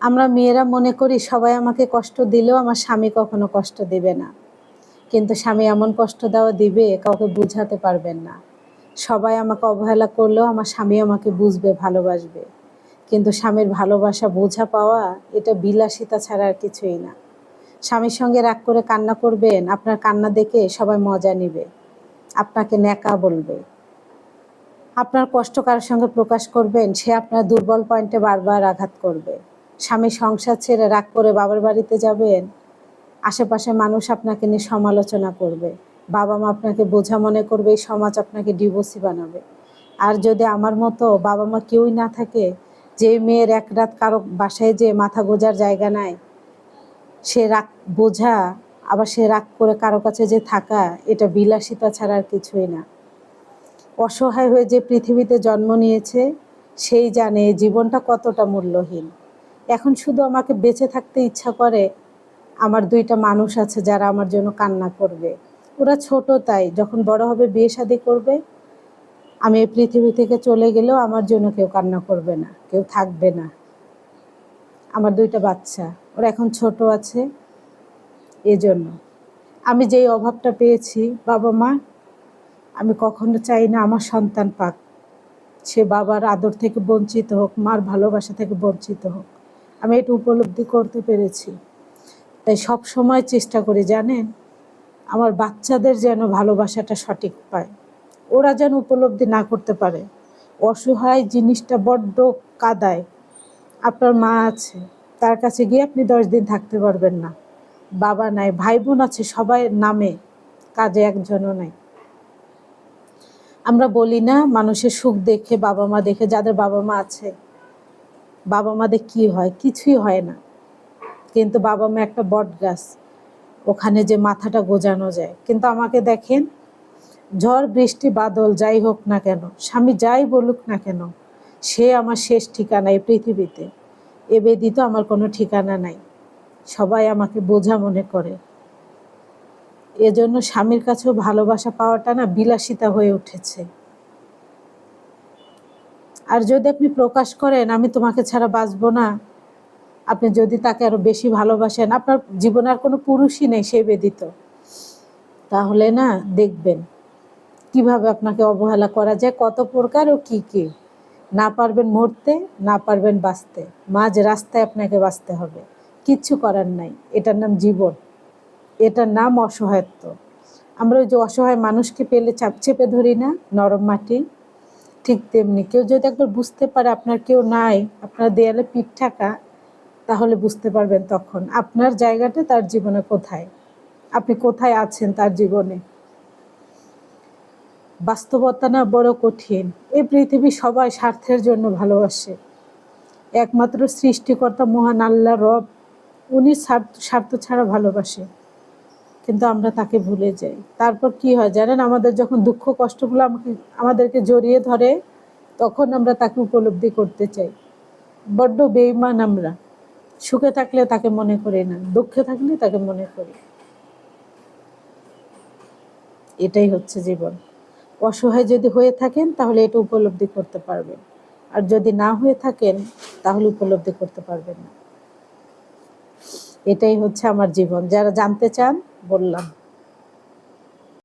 আমরা মেয়েরা মনে করি সবাই আমাকে কষ্ট দিলেও আমার স্বামী কখনো কষ্ট দিবে না, কিন্তু স্বামী এমন কষ্ট দেওয়া দিবে কাউকে বুঝাতে পারবেন না। সবাই আমাকে অবহেলা করলেও আমার স্বামী আমাকে বুঝবে, ভালোবাসবে। কিন্তু স্বামীর ভালোবাসা বোঝা পাওয়া এটা বিলাসিতা ছাড়া আর কিছুই না। স্বামীর সঙ্গে রাগ করে কান্না করবেন, আপনার কান্না দেখে সবাই মজা নেবে, আপনাকে ন্যাকা বলবে। আপনার কষ্ট কারোর সঙ্গে প্রকাশ করবেন, সে আপনার দুর্বল পয়েন্টে বারবার আঘাত করবে। স্বামী সংসার ছেড়ে রাগ করে বাবার বাড়িতে যাবেন, আশেপাশে মানুষ আপনাকে নিয়ে সমালোচনা করবে, বাবা মা আপনাকে বোঝা মনে করবে, এই সমাজ আপনাকে ডিভোর্সি বানাবে। আর যদি আমার মতো বাবা মা কেউই না থাকে, যে মেয়ের এক রাত কারো বাসায় যে মাথা গোজার জায়গা নাই, সে রাগ বোঝা, আবার সে রাগ করে কারো কাছে যে থাকা, এটা বিলাসিতা ছাড়া আর কিছুই না। অসহায় হয়ে যে পৃথিবীতে জন্ম নিয়েছে সেই জানে জীবনটা কতটা মূল্যহীন। এখন শুধু আমাকে বেঁচে থাকতে ইচ্ছা করে, আমার দুইটা মানুষ আছে যারা আমার জন্য কান্না করবে। ওরা ছোট, তাই যখন বড় হবে বিয়ে শাদী করবে, আমি এই পৃথিবী থেকে চলে গেলেও আমার জন্য কেউ কান্না করবে না, কেউ থাকবে না। আমার দুইটা বাচ্চা, ওরা এখন ছোট আছে, এজন্য আমি যেই অভাবটা পেয়েছি বাবা মা, আমি কখনো চাই না আমার সন্তান পাক, সে বাবার আদর থেকে বঞ্চিত হোক, মার ভালোবাসা থেকে বঞ্চিত হোক। আমি এটা উপলব্ধি করতে পেরেছি, তাই সব সময় চেষ্টা করি জানেন, আমার বাচ্চাদের যেন ভালোবাসাটা সঠিক পায়, ওরা যেন উপলব্ধি না করতে পারে। অসহায় জিনিসটা বড্ড কাঁদায়। আপনার মা আছে, তার কাছে গিয়ে আপনি 10 দিন থাকতে পারবেন না। বাবা নাই, ভাই বোন আছে সবাই নামে, কাজে একজনও নাই। আমরা বলি না মানুষের সুখ দেখে, বাবা মা দেখে, যাদের বাবা মা আছে, বাবা মাদের কি হয়, কিছুই হয় না। কিন্তু বাবা মা একটা বট গাছ, ওখানে যে মাথাটা গোজানো যায়। কিন্তু আমাকে দেখেন, ঝড় বৃষ্টি বাদল যাই হোক না কেন, স্বামী যাই বলুক না কেন, সে আমার শেষ ঠিকানা এই পৃথিবীতে। এ ব্যতীত আমার কোনো ঠিকানা নাই। সবাই আমাকে বোঝা মনে করে। এজন্য স্বামীর কাছেও ভালোবাসা পাওয়াটা না বিলাসিতা হয়ে উঠেছে। আর যদি আপনি প্রকাশ করেন আমি তোমাকে ছাড়া বাঁচবো না, আপনি যদি তাকে আরো বেশি ভালোবাসেন, আপনার জীবনে আর কোনো পুরুষই নেই সে ব্যতীত, তাহলে না দেখবেন কিভাবে আপনাকে অবহেলা করা যায়, কত প্রকার ও কি কি। না পারবেন মরতে, না পারবেন বাঁচতে, মাঝ রাস্তায় আপনাকে বাঁচতে হবে। কিচ্ছু করার নাই, এটার নাম জীবন, এটার নাম অসহায়ত্ব। আমরা ওই যে অসহায় মানুষকে পেলে চাপ চেপে ধরি না, নরম মাটি, ঠিক তেমনি কেউ যদি একবার বুঝতে পারে আপনার কেউ নাই, আপনার দেয়ালে পিঠ ঠাকা, তাহলে বুঝতে পারবেন তখন আপনার জায়গাটা তার জীবনে কোথায়, আপনি কোথায় আছেন তার জীবনে। বাস্তবতা না বড় কঠিন। এই পৃথিবী সবাই স্বার্থের জন্য ভালোবাসে, একমাত্র সৃষ্টিকর্তা মহান আল্লাহ রব, উনি স্বার্থ ছাড়া ভালোবাসে। কিন্তু আমরা তাকে ভুলে যাই। তারপর কি হয় জানেন, আমাদের যখন দুঃখ কষ্টগুলো আমাদেরকে জড়িয়ে ধরে, তখন আমরা তাকে উপলব্ধি করতে চাই। বড্ড বেঈমান আমরা। সুখে থাকলে তাকে মনে করি না, দুঃখে থাকলে তাকে মনে করি। এটাই হচ্ছে জীবন। অসহায় যদি হয়ে থাকেন তাহলে এটা উপলব্ধি করতে পারবেন, আর যদি না হয়ে থাকেন তাহলে উপলব্ধি করতে পারবেন না। এটাই হচ্ছে আমার জীবন। যারা জানতে চান বললাম।